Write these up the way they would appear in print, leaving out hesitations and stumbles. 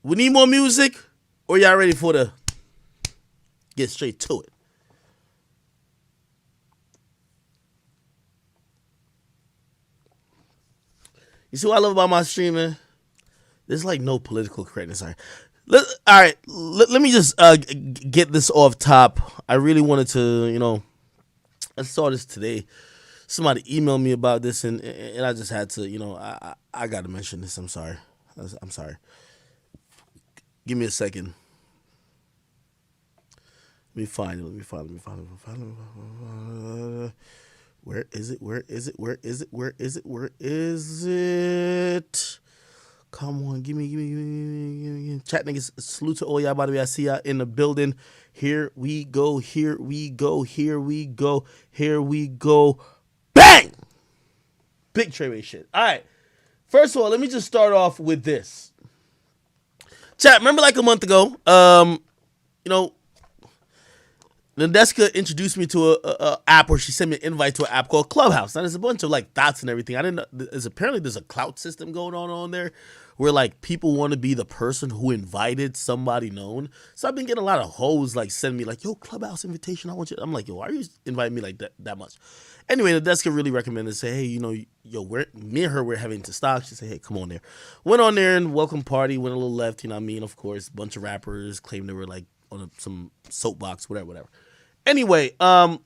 We need more music, or y'all ready for the get straight to it? You see what I love about my streaming? There's like no political correctness. Let me just get this off top. I really wanted to, I saw this today. Somebody emailed me about this, and I just had to, I got to mention this. I'm sorry. I'm sorry. Give me a second. Let me find it. Where is it? Come on, give me. Chat niggas, salute to all y'all. By the way, I see y'all in the building. Here we go. Bang! Big Treyway shit. All right. First of all, let me just start off with this. Chat, remember like a month ago, Nadeska introduced me to a app where she sent me an invite to an app called Clubhouse. Now there's a bunch of like dots and everything. I didn't know. There's a clout system going on there where like people want to be the person who invited somebody known. So I've been getting a lot of hoes like sending me like, yo, Clubhouse invitation. I want you. I'm like, yo, why are you inviting me like that much? Anyway, Nadeska really recommended, say, hey, me and her we're having to stock. She said, hey, come on there. Went on there and welcome party. Went a little left. Of course, bunch of rappers claimed they were like on some soapbox, whatever. Anyway, I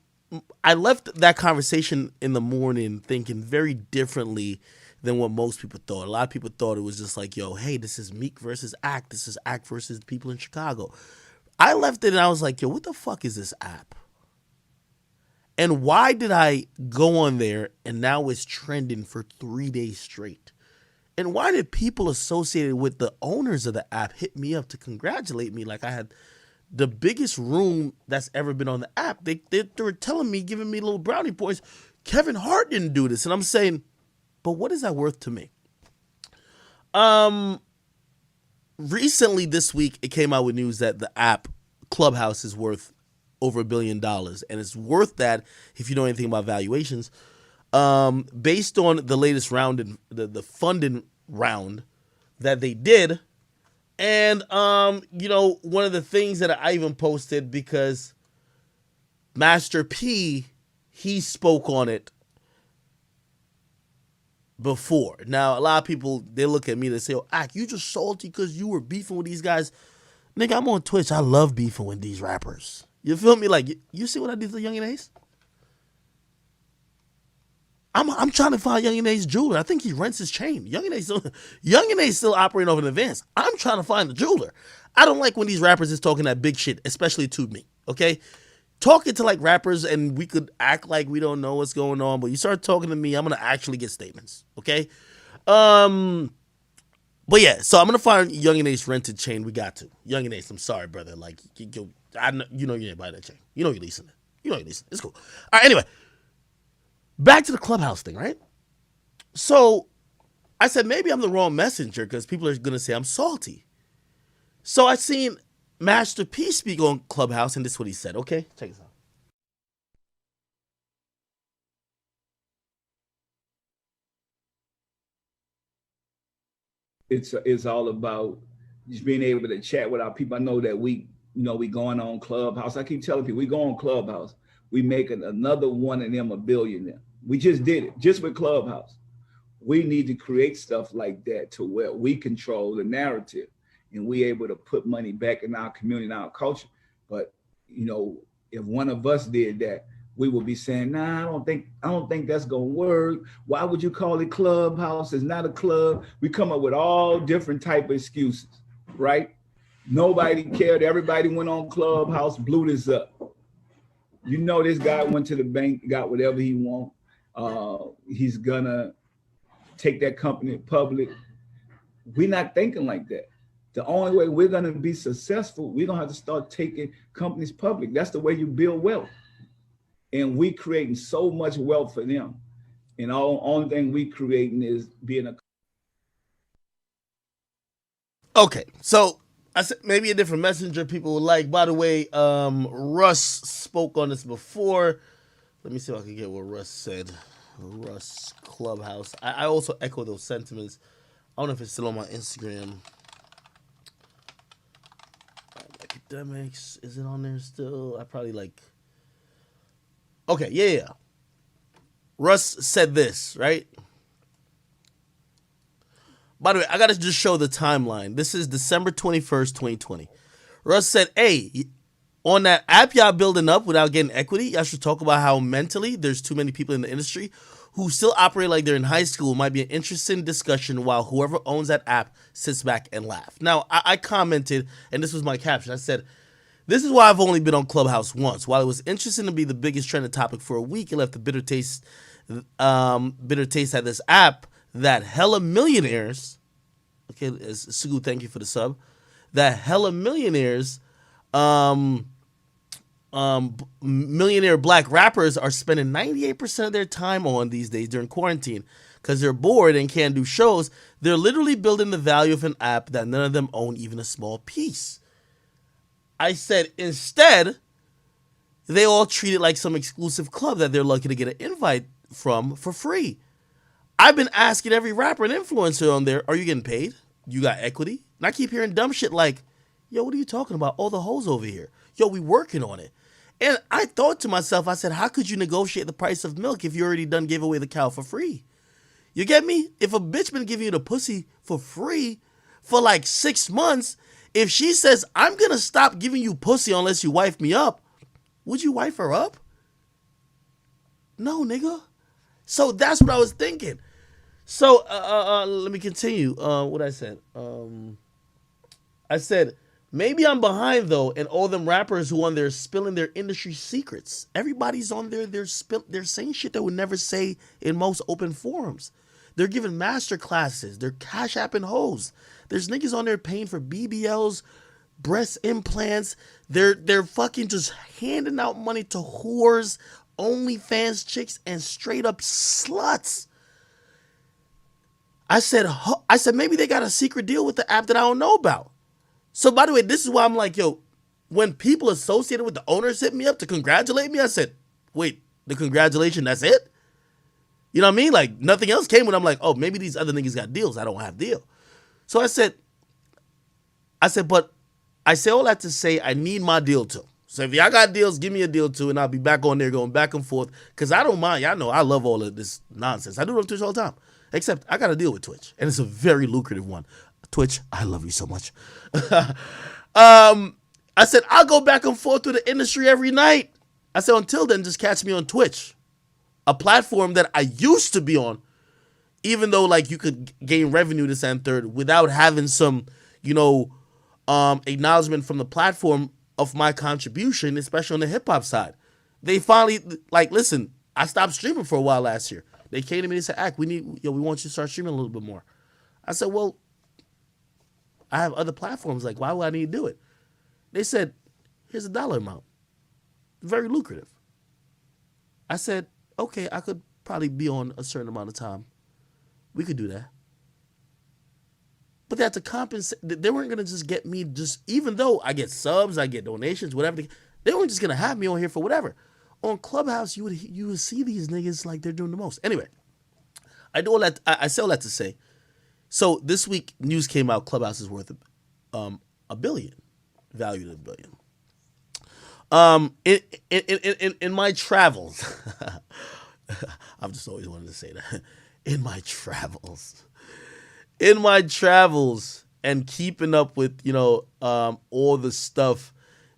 left that conversation in the morning thinking very differently than what most people thought. A lot of people thought it was just like, yo, hey, this is Meek versus Act. This is Act versus people in Chicago. I left it and I was like, yo, what the fuck is this app? And why did I go on there and now it's trending for 3 days straight? And why did people associated with the owners of the app hit me up to congratulate me like I had the biggest room that's ever been on the app? They were telling me, giving me little brownie points. Kevin Hart didn't do this. And I'm saying, but what is that worth to me? Recently this week, it came out with news that the app Clubhouse is worth over $1 billion. And it's worth that if you know anything about valuations. Based on the latest round, the funding round that they did. And, one of the things that I even posted, because Master P, he spoke on it before. Now, a lot of people, they look at me, they say, oh, Ak, you just salty because you were beefing with these guys. Nigga, I'm on Twitch. I love beefing with these rappers. You feel me? Like, you see what I did to Young and Ace? I'm trying to find Young and Ace jeweler. I think he rents his chain. Young and Ace still operating off an advance. I'm trying to find the jeweler. I don't like when these rappers is talking that big shit, especially to me. Okay, talking to like rappers and we could act like we don't know what's going on, but you start talking to me, I'm gonna actually get statements. Okay, but yeah, so I'm gonna find Young and Ace rented chain. We got to Young and Ace. I'm sorry, brother. Like, I know you ain't buy that chain. You know you're leasing it. It's cool. All right. Anyway. Back to the Clubhouse thing, right? So I said, maybe I'm the wrong messenger because people are going to say I'm salty. So I seen Master P speak on Clubhouse, and this is what he said. Okay, check this out. It's all about just being able to chat with our people. I know that we going on Clubhouse. I keep telling people we go on Clubhouse. We make another one of them a billionaire. We just did it, just with Clubhouse. We need to create stuff like that to where we control the narrative and we able to put money back in our community and our culture. But if one of us did that, we would be saying, nah, I don't think that's gonna work. Why would you call it Clubhouse? It's not a club. We come up with all different type of excuses, right? Nobody cared. Everybody went on Clubhouse, blew this up. This guy went to the bank, got whatever he want. He's gonna take that company public. We're not thinking like that. The only way we're gonna be successful, we're gonna have to start taking companies public. That's the way you build wealth. And we creating so much wealth for them. And only thing we creating is being a. Okay, so I said maybe a different messenger people would like. By the way, Russ spoke on this before. Let me see if I can get what Russ said. Russ Clubhouse. I also echo those sentiments. I don't know if it's still on my Instagram. Akademiks, is it on there still? I probably like. Okay, yeah. Russ said this, right? By the way, I gotta just show the timeline. This is December 21st, 2020. Russ said, hey, on that app y'all building up without getting equity, y'all should talk about how mentally there's too many people in the industry who still operate like they're in high school. Might be an interesting discussion while whoever owns that app sits back and laugh. Now, I commented, and this was my caption. I said, this is why I've only been on Clubhouse once. While it was interesting to be the biggest trending topic for a week, it left a bitter taste at this app that hella millionaires, okay, Sugu, thank you for the sub, that hella millionaires, millionaire black rappers are spending 98% of their time on these days during quarantine because they're bored and can't do shows. They're literally building the value of an app that none of them own even a small piece. I said, instead, they all treat it like some exclusive club that they're lucky to get an invite from for free. I've been asking every rapper and influencer on there, are you getting paid? You got equity? And I keep hearing dumb shit like, yo, what are you talking about? All the hoes over here. Yo, we working on it. And I thought to myself, I said, how could you negotiate the price of milk if you already done gave away the cow for free? You get me? If a bitch been giving you the pussy for free for like 6 months, if she says, I'm going to stop giving you pussy unless you wife me up, would you wife her up? No, nigga. So that's what I was thinking. So let me continue. What I said. I said, maybe I'm behind though, and all them rappers who on there spilling their industry secrets. Everybody's on there. They're saying shit they would never say in most open forums. They're giving master classes. They're cash apping hoes. There's niggas on there paying for BBLs, breast implants. They're fucking just handing out money to whores, OnlyFans chicks, and straight up sluts. I said maybe they got a secret deal with the app that I don't know about. So by the way, this is why I'm like, yo, when people associated with the owners hit me up to congratulate me, I said, wait, the congratulation, that's it? You know what I mean? Like nothing else came when I'm like, oh, maybe these other niggas got deals. I don't have deal. So I said, but I say all that to say I need my deal too. So if y'all got deals, give me a deal too, and I'll be back on there going back and forth. Because I don't mind. Y'all know I love all of this nonsense. I do it on Twitch all the time. Except I got to deal with Twitch. And it's a very lucrative one. Twitch, I love you so much. I said, I'll go back and forth through the industry every night. I said, until then, just catch me on Twitch. A platform that I used to be on, even though like you could gain revenue this and third without having some, acknowledgement from the platform of my contribution, especially on the hip hop side. They finally like, listen, I stopped streaming for a while last year. They came to me and said, we want you to start streaming a little bit more. I said, well, I have other platforms. Like, why would I need to do it? They said, here's a dollar amount. Very lucrative. I said, okay, I could probably be on a certain amount of time. We could do that. But they had to compensate. They weren't going to just get me even though I get subs, I get donations, whatever. They weren't just going to have me on here for whatever. On Clubhouse, you would see these niggas like they're doing the most. Anyway, I say all that to say. So this week, news came out. Clubhouse is worth $1 billion, valued at $1 billion. In my travels, I've just always wanted to say that. In my travels, and keeping up with all the stuff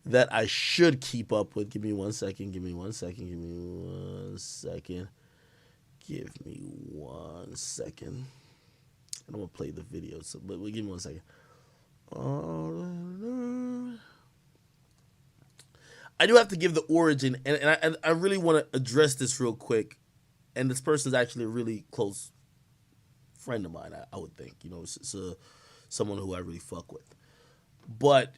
that I should keep up with. Give me one second. And I'm gonna play the video. But give me 1 second. I do have to give the origin, and I really want to address this real quick. And this person is actually a really close friend of mine. I would think, it's someone who I really fuck with. But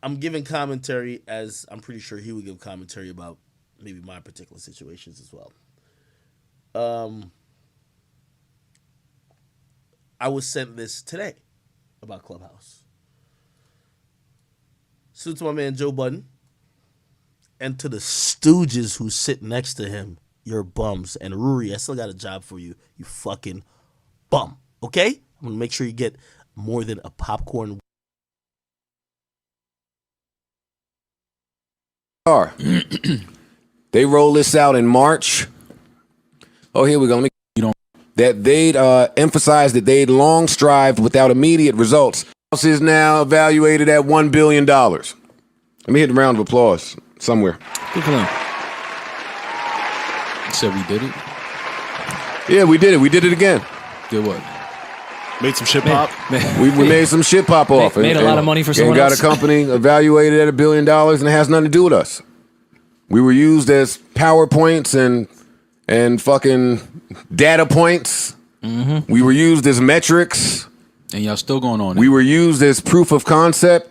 I'm giving commentary as I'm pretty sure he would give commentary about maybe my particular situations as well. I was sent this today about Clubhouse. So to my man Joe Budden, and to the stooges who sit next to him, you're bums. And Ruri, I still got a job for you, you fucking bum. Okay? I'm gonna make sure you get more than a popcorn are. They roll this out in March. Oh, here we go. That they'd emphasize that they'd long strived without immediate results. House is now evaluated at $1 billion. Let me hit a round of applause somewhere. Good for them. Said we did it. Yeah, we did it. We did it again. Did what? Made some shit pop. We made some shit pop off. Made a lot of money for someone got else. a company evaluated at $1 billion, and it has nothing to do with us. We were used as PowerPoints and fucking data points. Mm-hmm. We were used as metrics. And y'all still going on. We were used as proof of concept.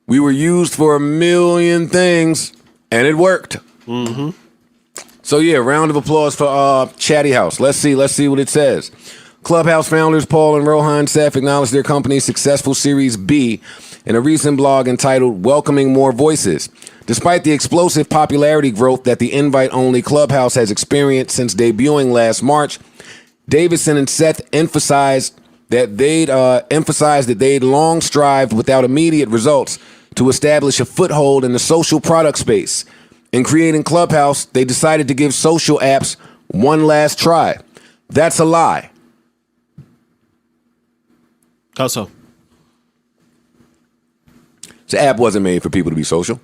We were used for a million things, and it worked. Mm-hmm. So yeah, round of applause for Chatty House. Let's see what it says. Clubhouse founders Paul and Rohan Seth acknowledged their company's successful Series B in a recent blog entitled Welcoming More Voices. Despite the explosive popularity growth that the invite-only Clubhouse has experienced since debuting last March, Davidson and Seth emphasized that they'd long strived without immediate results to establish a foothold in the social product space. In creating Clubhouse, they decided to give social apps one last try. That's a lie. How so? This app wasn't made for people to be social.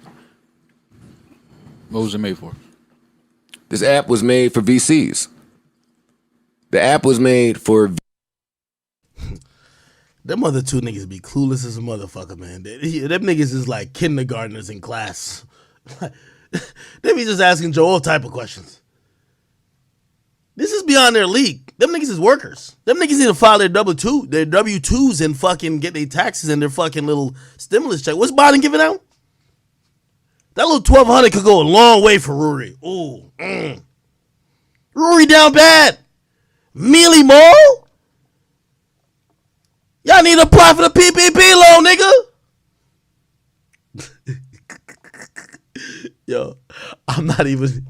What was it made for? This app was made for VCs. The app was made for... Them other two niggas be clueless as a motherfucker, man. Them niggas is like kindergartners in class. They be just asking Joe all type of questions. This is beyond their league. Them niggas is workers. Them niggas need to file their W-2s and fucking get their taxes and their fucking little stimulus check. What's Biden giving out? That little $1,200 could go a long way for Rory. Ooh. Rory down bad. Mealy Mall? Y'all need to apply for the PPP loan, nigga. Yo, I'm not even...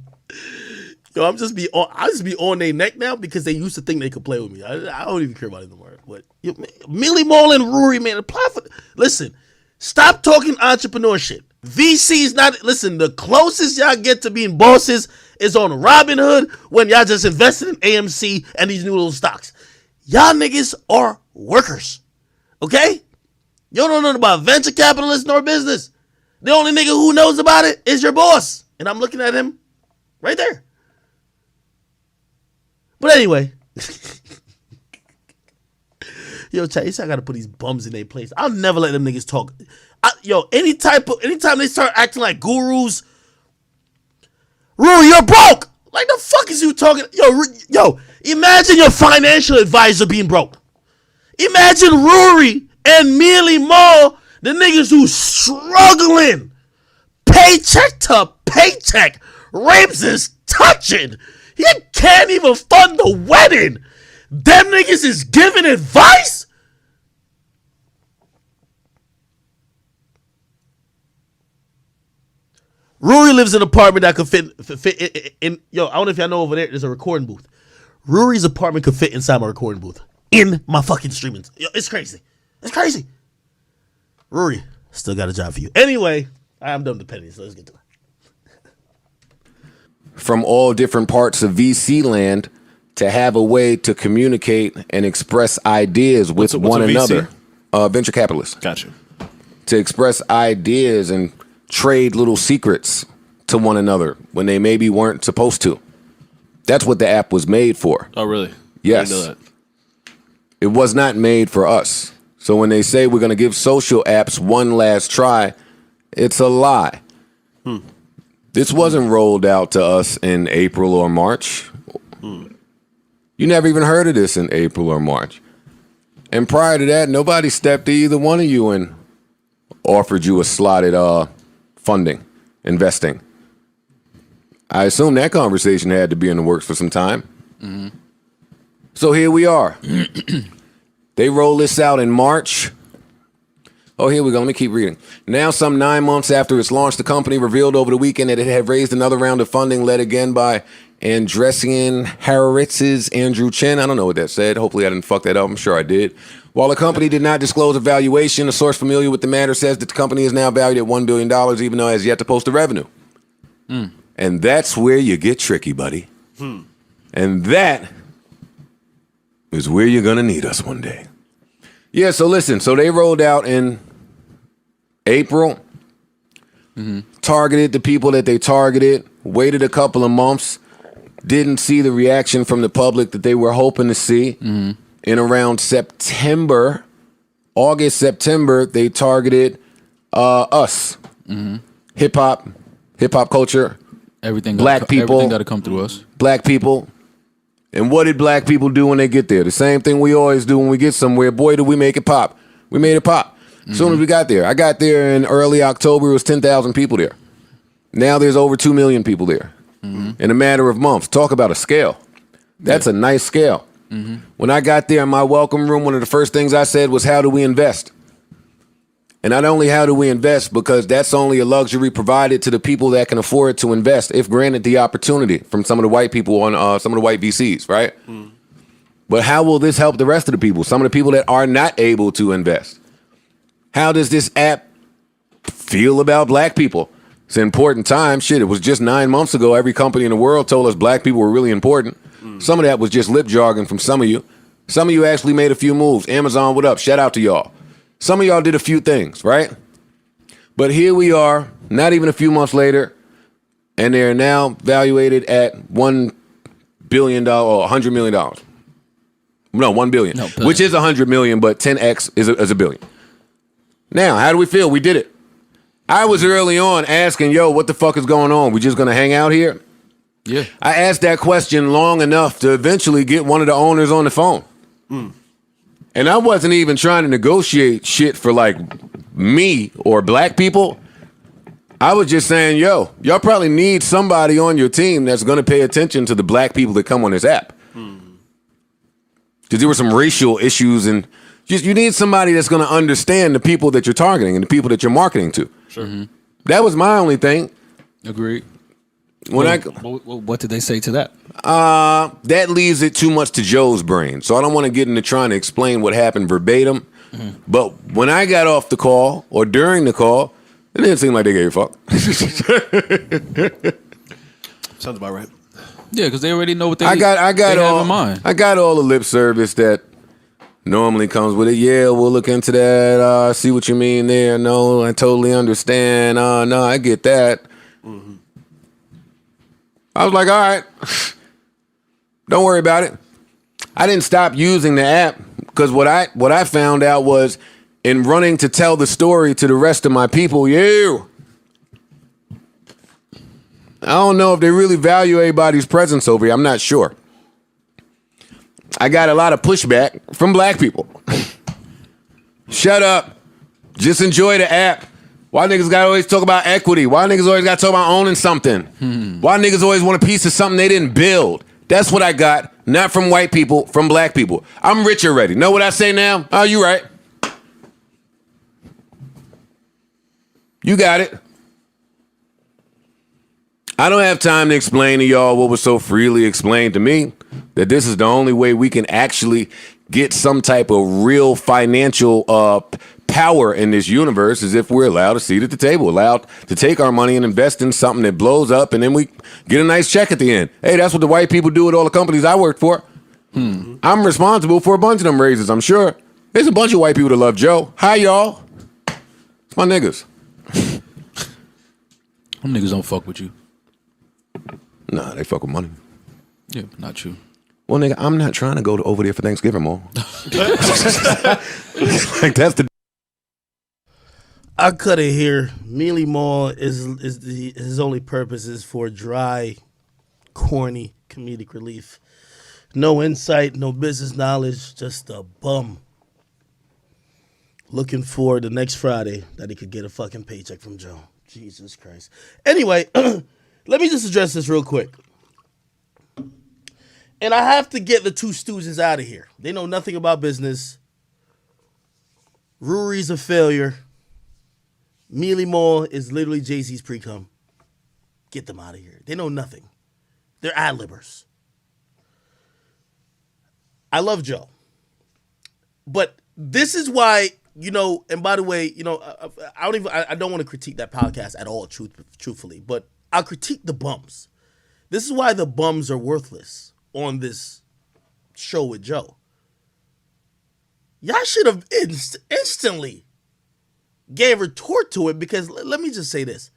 Yo, I just be on their neck now because they used to think they could play with me. I don't even care about it anymore. But yo, Millie Mall and Rory, man, apply for... Listen, stop talking entrepreneurship. VC's not... Listen, the closest y'all get to being bosses is on Robinhood when y'all just invested in AMC and these new little stocks. Y'all niggas are workers. Okay? You don't know nothing about venture capitalists nor business. The only nigga who knows about it is your boss. And I'm looking at him right there. But anyway. Yo, Chase, I gotta put these bums in their place. I'll never let them niggas talk. Anytime they start acting like gurus, Rory, you're broke. Like the fuck is you talking? Yo, imagine your financial advisor being broke. Imagine Rory and Mealy Mall, the niggas who's struggling paycheck to paycheck. Rapes is touching. He can't even fund the wedding. Them niggas is giving advice? Rory lives in an apartment that could fit in. Yo, I don't know if y'all know over there's a recording booth. Rory's apartment could fit inside my recording booth. In my fucking streaming. Yo, it's crazy. It's crazy. Rory, still got a job for you. Anyway, I'm done with the pennies, so let's get to it. From all different parts of VC land to have a way to communicate and express ideas with one another. Venture capitalists. Gotcha. To express ideas and trade little secrets to one another when they maybe weren't supposed to. That's what the app was made for. Oh, really? Yes. I didn't know that. It was not made for us. So when they say we're going to give social apps one last try, it's a lie. This wasn't rolled out to us in April or March. You never even heard of this in April or March. And prior to that, nobody stepped to either one of you and offered you a slotted funding, investing. I assume that conversation had to be in the works for some time. Mm-hmm. So here we are. They roll this out in March. Oh, here we go. Let me keep reading. Now, some 9 months after its launch, the company revealed over the weekend that it had raised another round of funding led again by Andreessen Horowitz's Andrew Chen. I don't know what that said. Hopefully I didn't fuck that up. I'm sure I did. While the company did not disclose a valuation, a source familiar with the matter says that the company is now valued at $1 billion, even though it has yet to post a revenue. And that's where you get tricky, buddy. And that is where you're going to need us one day. Yeah, so listen. So they rolled out in April, targeted the people that they targeted, waited a couple of months, didn't see the reaction from the public that they were hoping to see. In around September, August, September, they targeted us. Hip hop culture, Everything Black people. Everything got to come through us. black people. And what did black people do when they get there? The same thing we always do when we get somewhere. Boy, did we make it pop. We made it pop. As soon as we got there. I got there in early October. It was 10,000 people there. Now there's over 2 million people there in a matter of months. Talk about a scale. That's a nice scale. When I got there in my welcome room, one of the first things I said was, how do we invest? And not only how do we invest, because that's only a luxury provided to the people that can afford to invest, if granted the opportunity from some of the white people on some of the white VCs, right? But how will this help the rest of the people, some of the people that are not able to invest? How does this app feel about black people? It's an important time. Shit, it was just 9 months ago. Every company in the world told us black people were really important. Some of that was just lip jargon from some of you. Some of you actually made a few moves. Amazon, what up? Shout out to y'all. Some of y'all did a few things, right? But here we are, not even a few months later, and they're now valuated at $1 billion or $100 million. No, $1 billion, which is $100 million, but 10x is a billion. Now, how do we feel? We did it. I was early on asking, yo, what the fuck is going on? We just gonna hang out here? Yeah. I asked that question long enough to eventually get one of the owners on the phone. And I wasn't even trying to negotiate shit for like me or black people. I was just saying, yo, y'all probably need somebody on your team that's going to pay attention to the black people that come on this app. Because there were some racial issues, and just you need somebody that's going to understand the people that you're targeting and the people that you're marketing to. Sure. That was my only thing. Agreed. What did they say to that? That leaves it too much to Joe's brain. So I don't want to get into trying to explain what happened verbatim. But when I got off the call or during the call, it didn't seem like they gave a fuck. Sounds about right. Yeah, because they already know what they I got have all in mind. I got all the lip service that normally comes with it. Yeah, we'll look into that. See what you mean there. No, I totally understand. No, I get that. I was like, all right, don't worry about it. I didn't stop using the app because what I found out was in running to tell the story to the rest of my people, I don't know if they really value everybody's presence over here. I'm not sure. I got a lot of pushback from black people. Shut up. Just enjoy the app. Why niggas gotta always talk about equity? Why niggas always gotta talk about owning something? Why niggas always want a piece of something they didn't build? That's what I got, not from white people, from black people. I'm rich already. Know what I say now? Oh, you right. You got it. I don't have time to explain to y'all what was so freely explained to me, that this is the only way we can actually get some type of real financial power in this universe is if we're allowed a seat at the table, allowed to take our money and invest in something that blows up, and then we get a nice check at the end. Hey, that's what the white people do at all the companies I worked for. I'm responsible for a bunch of them raises, I'm sure. There's a bunch of white people that love Joe. Hi, y'all. It's my niggas. Them niggas don't fuck with you. Nah, they fuck with money. Yeah, not you. Well, nigga, I'm not trying to go over there for Thanksgiving, more. Like, that's the... I cut it here. Mealy Mall his only purpose is for dry, corny comedic relief. No insight, no business knowledge, just a bum looking for the next Friday that he could get a fucking paycheck from Joe. Jesus Christ. Anyway, let me just address this real quick. And I have to get the two stooges out of here. They know nothing about business. Ruri's a failure. Mealy Mall is literally Jay-Z's pre-cum. Get them out of here. They know nothing. They're ad-libbers. I love Joe. But this is why, and by the way, I don't want to critique that podcast at all, truthfully. But I'll critique the bums. This is why the bums are worthless on this show with Joe. Y'all should have instantly gave retort to it, because let me just say this.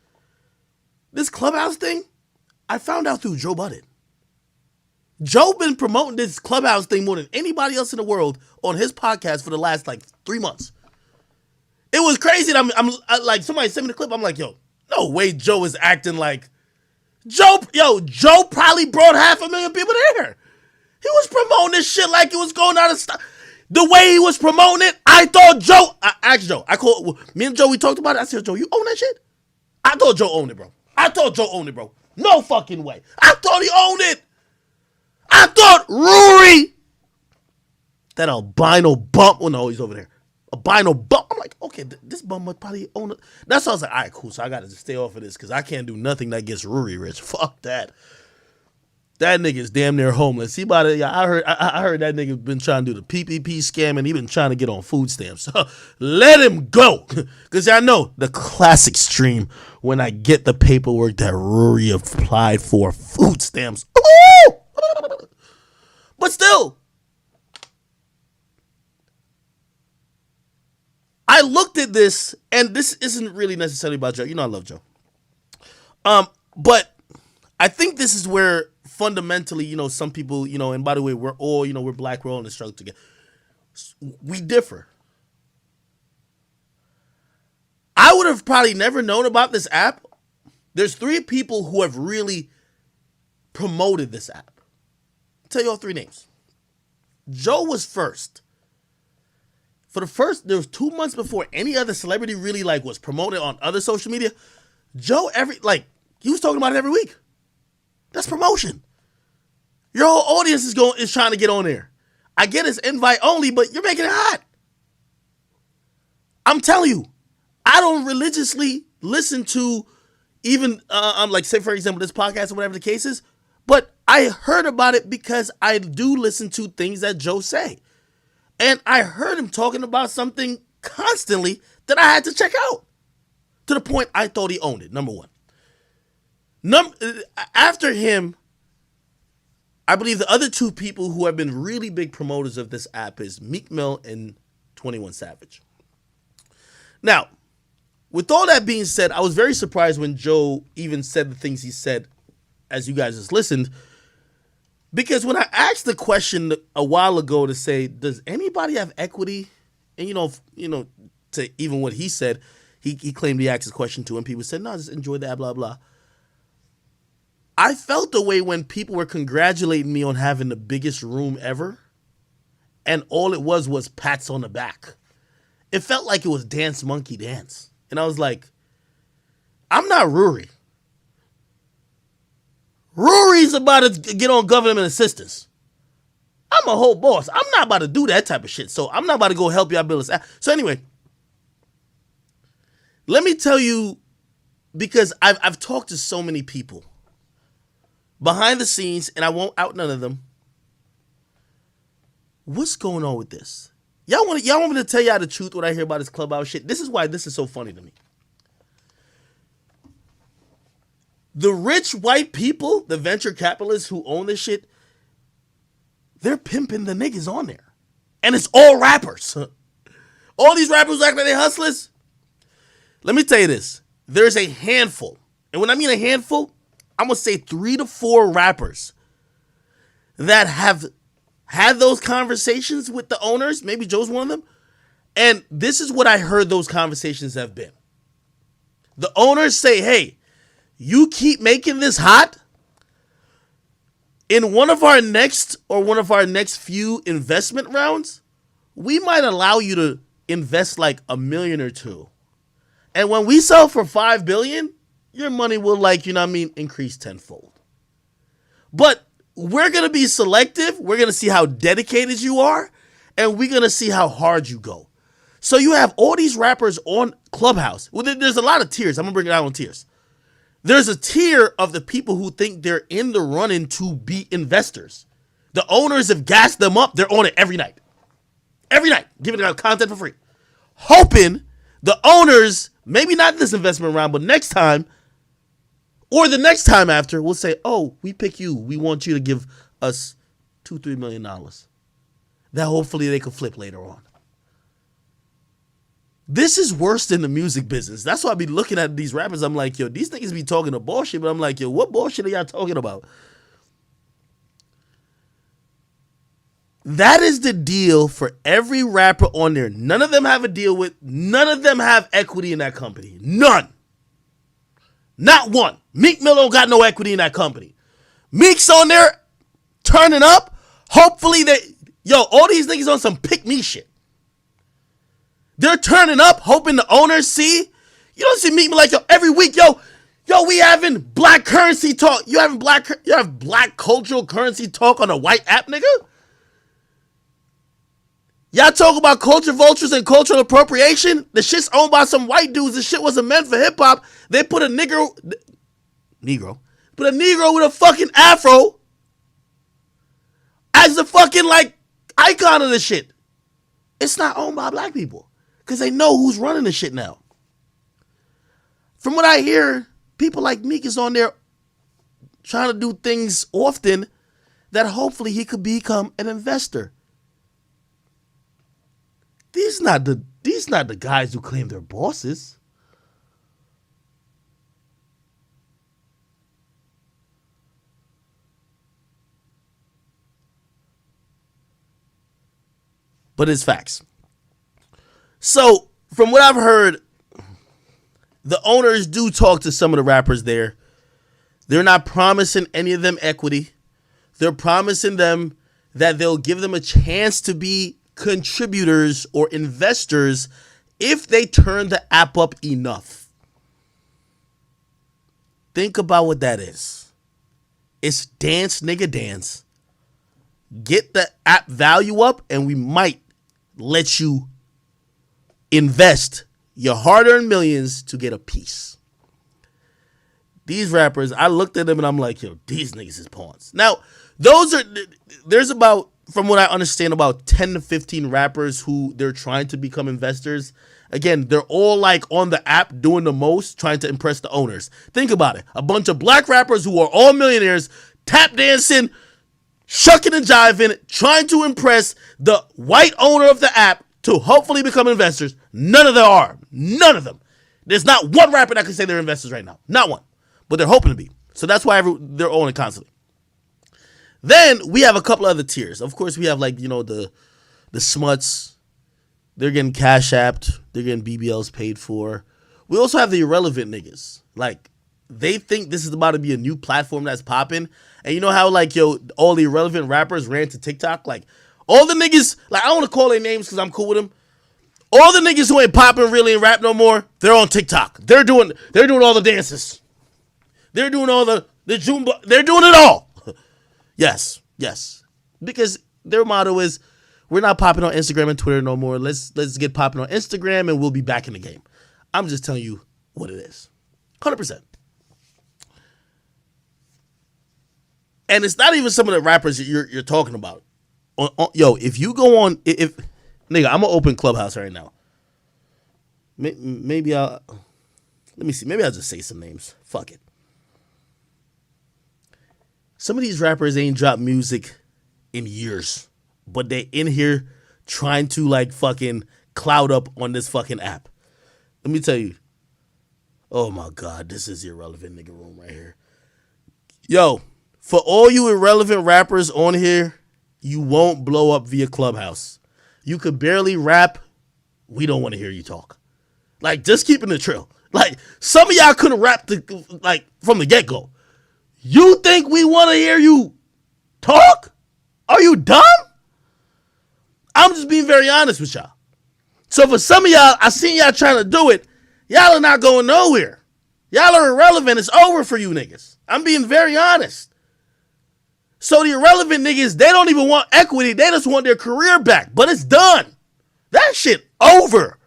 This Clubhouse thing, I found out through Joe Budden. Joe been promoting this Clubhouse thing more than anybody else in the world on his podcast for the last like 3 months. It was crazy. I like, somebody sent me the clip. I'm like, yo, no way Joe is acting like Joe probably brought 500,000 people there. He was promoting this shit like it was going out of style. The way he was promoting it, I thought I asked Joe. Me and Joe, we talked about it. I said, Joe, you own that shit? I thought Joe owned it, bro. No fucking way. I thought he owned it. I thought Rory, that albino bump. Oh no, he's over there. Albino bump. I'm like, okay, this bum must probably own it. That's why I was like, all right, cool. So I got to just stay off of this because I can't do nothing that gets Rory rich. Fuck that. That nigga's damn near homeless. He about to, I heard that nigga been trying to do the PPP scam and he been trying to get on food stamps. So let him go. Because I know the classic stream when I get the paperwork that Rory applied for food stamps. Ooh! But still, I looked at this, and this isn't really necessarily about Joe. You know I love Joe. But I think this is where fundamentally, some people, and by the way, we're all, we're black, we're all in the struggle together. We differ. I would have probably never known about this app. There's 3 people who have really promoted this app. I'll tell you all 3 names. Joe was first. There was 2 months before any other celebrity really was promoted on other social media. Joe, he was talking about it every week. That's promotion. Your whole audience is trying to get on there. I get it's invite only, but you're making it hot. I'm telling you, I don't religiously listen to even, say for example, this podcast or whatever the case is, but I heard about it because I do listen to things that Joe say. And I heard him talking about something constantly that I had to check out. To the point I thought he owned it, number one. After him, I believe the other 2 people who have been really big promoters of this app is Meek Mill and 21 Savage. Now, with all that being said, I was very surprised when Joe even said the things he said as you guys just listened. Because when I asked the question a while ago to say, does anybody have equity? And, to even what he said, he claimed he asked his question to, and people said, no, just enjoy that, blah, blah. I felt the way when people were congratulating me on having the biggest room ever, and all it was pats on the back. It felt like it was Dance Monkey Dance. And I was like, I'm not Rory. Rory's about to get on government assistance. I'm a whole boss. I'm not about to do that type of shit. So I'm not about to go help y'all build this. So anyway, let me tell you, because I've talked to so many people behind the scenes, and I won't out none of them. What's going on with this? Y'all want me to tell y'all the truth what I hear about this Clubhouse shit? This is why this is so funny to me. The rich white people, the venture capitalists who own this shit, they're pimping the niggas on there. And it's all rappers. All these rappers act like they hustlers. Let me tell you this. There's a handful. And when I mean a handful, I'm going to say 3 to 4 rappers that have had those conversations with the owners. Maybe Joe's one of them. And this is what I heard those conversations have been. The owners say, hey, you keep making this hot. In one of our next few investment rounds, we might allow you to invest like $1 million or $2 million. And when we sell for $5 billion, your money will increase tenfold. But we're going to be selective. We're going to see how dedicated you are. And we're going to see how hard you go. So you have all these rappers on Clubhouse. Well, there's a lot of tiers. I'm going to bring it out on tiers. There's a tier of the people who think they're in the running to be investors. The owners have gassed them up. They're on it every night. Every night. Giving out content for free. Hoping the owners, maybe not this investment round, but next time, Or the next time after, we'll say, oh, we pick you. We want you to give us $2-3 million. That hopefully they could flip later on. This is worse than the music business. That's why I be looking at these rappers. I'm like, yo, these niggas be talking to bullshit, but I'm like, yo, what bullshit are y'all talking about? That is the deal for every rapper on there. None of them have a deal with, none of them have equity in that company. None. Not one. Meek Mill don't got no equity in that company. Meek's on there turning up. Hopefully all these niggas on some pick me shit. They're turning up, hoping the owners see. You don't see Meek Mill like, yo, every week, yo, we having black currency talk. You have black cultural currency talk on a white app, nigga? Y'all talk about culture vultures and cultural appropriation. The shit's owned by some white dudes. The shit wasn't meant for hip hop. They put a negro with a fucking afro as the fucking like icon of the shit. It's not owned by black people because they know who's running the shit now. From what I hear, people like Meek is on there trying to do things often that hopefully he could become an investor. These not the guys who claim they're bosses. But it's facts. So, from what I've heard, the owners do talk to some of the rappers there. They're not promising any of them equity. They're promising them that they'll give them a chance to be contributors or investors if they turn the app up enough. Think about what that is. It's dance, nigga, dance. Get the app value up and we might let you invest your hard-earned millions to get a piece. These rappers, I looked at them and I'm like, yo, these niggas is pawns. Now, there's about, from what I understand, about 10 to 15 rappers who they're trying to become investors. Again, they're all like on the app doing the most, trying to impress the owners. Think about it. A bunch of black rappers who are all millionaires, tap dancing, shucking and jiving, trying to impress the white owner of the app to hopefully become investors. None of them are. None of them. There's not one rapper that can say they're investors right now. Not one. But they're hoping to be. So that's why they're owning constantly. Then we have a couple other tiers. Of course, we have like, the smuts. They're getting cash apped. They're getting BBLs paid for. We also have the irrelevant niggas. Like, they think this is about to be a new platform that's popping. And you know how, like, all the irrelevant rappers ran to TikTok? Like, all the niggas, like, I don't want to call their names because I'm cool with them. All the niggas who ain't popping really in rap no more, they're on TikTok. They're doing all the dances. They're doing all the Zumba. They're doing it all. Yes. Because their motto is, we're not popping on Instagram and Twitter no more. Let's get popping on Instagram and we'll be back in the game. I'm just telling you what it is. 100%. And it's not even some of the rappers that you're talking about. If you go on, nigga, I'm gonna open Clubhouse right now. Maybe let me see. Maybe I'll just say some names. Fuck it. Some of these rappers ain't dropped music in years, but they in here trying to like fucking cloud up on this fucking app. Let me tell you. Oh my God, this is the irrelevant nigga room right here. Yo, for all you irrelevant rappers on here, you won't blow up via Clubhouse. You could barely rap. We don't want to hear you talk. Like, just keeping it trill. Like, some of y'all couldn't rap from the get-go. You think we want to hear you talk? Are you dumb? I'm just being very honest with y'all. So for some of y'all, I seen y'all trying to do it. Y'all are not going nowhere. Y'all are irrelevant. It's over for you niggas. I'm being very honest. So the irrelevant niggas, they don't even want equity. They just want their career back. But it's done. That shit over.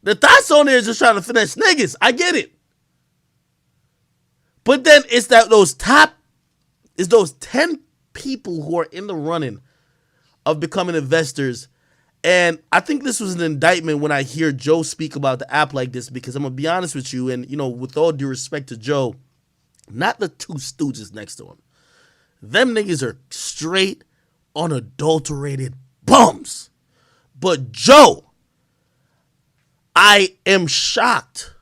The thoughts on there is just trying to finesse niggas. I get it. But then it's those 10 people who are in the running of becoming investors. And I think this was an indictment when I hear Joe speak about the app like this, because I'm going to be honest with you, and, with all due respect to Joe, not the two stooges next to him. Them niggas are straight, unadulterated bums. But Joe, I am shocked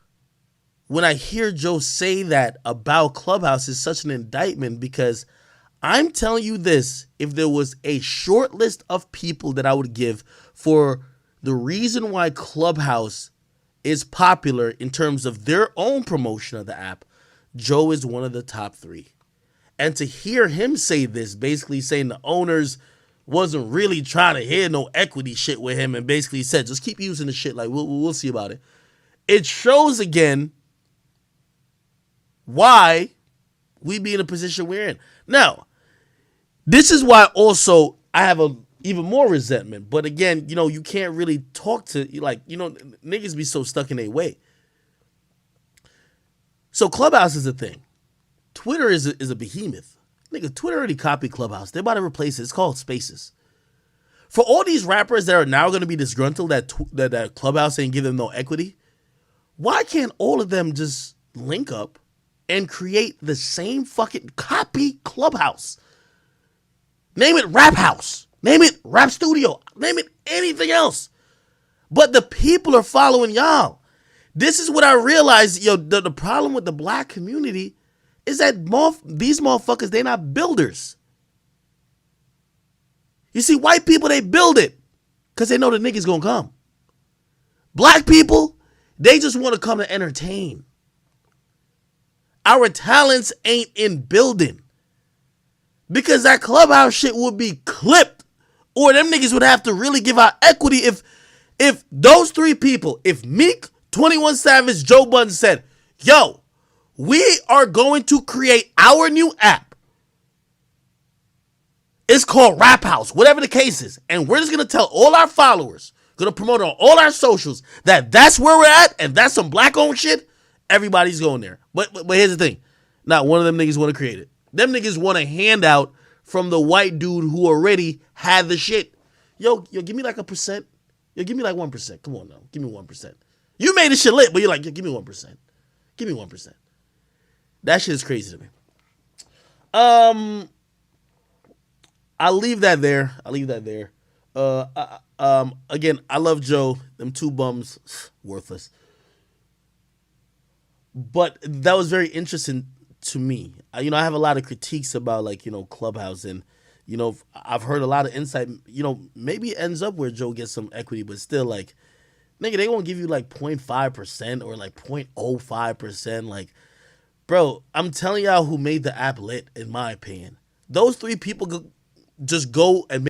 when I hear Joe say that about Clubhouse is such an indictment, because I'm telling you this, if there was a short list of people that I would give for the reason why Clubhouse is popular in terms of their own promotion of the app, Joe is one of the top 3. And to hear him say this, basically saying the owners wasn't really trying to hear no equity shit with him, and basically said, just keep using the shit, like we'll see about it. It shows again why we be in a position we're in. Now, this is why also I have a even more resentment. But again, you can't really talk to, niggas be so stuck in their way. So Clubhouse is a thing. Twitter is a behemoth. Nigga, Twitter already copied Clubhouse. They're about to replace it. It's called Spaces. For all these rappers that are now going to be disgruntled that Clubhouse ain't give them no equity, why can't all of them just link up and create the same fucking copy Clubhouse? Name it Rap House. Name it Rap Studio. Name it anything else. But the people are following y'all. This is what I realized, the problem with the black community is that these motherfuckers, they not builders. You see, white people, they build it because they know the niggas gonna come. Black people, they just want to come to entertain. Our talents ain't in building. Because that Clubhouse shit would be clipped, or them niggas would have to really give out equity if those 3 people, if Meek, 21 Savage, Joe Budden said, yo, we are going to create our new app. It's called Rap House, whatever the case is. And we're just going to tell all our followers, going to promote on all our socials that that's where we're at and that's some black-owned shit. Everybody's going there. But here's the thing. Not one of them niggas want to create it. Them niggas want a handout from the white dude who already had the shit. Yo, give me like 1%. Yo, give me like 1%. Come on now. Give me 1%. You made this shit lit, but you're like, yo, give me 1%. Give me 1%. That shit is crazy to me. I'll leave that there. Again, I love Joe. Them 2 bums, worthless. But that was very interesting to me. I have a lot of critiques about Clubhouse, and I've heard a lot of insight. Maybe it ends up where Joe gets some equity, but still, nigga, they gonna give you 0.5% or 0.05%. Bro, I'm telling y'all who made the app lit, in my opinion. Those 3 people just go and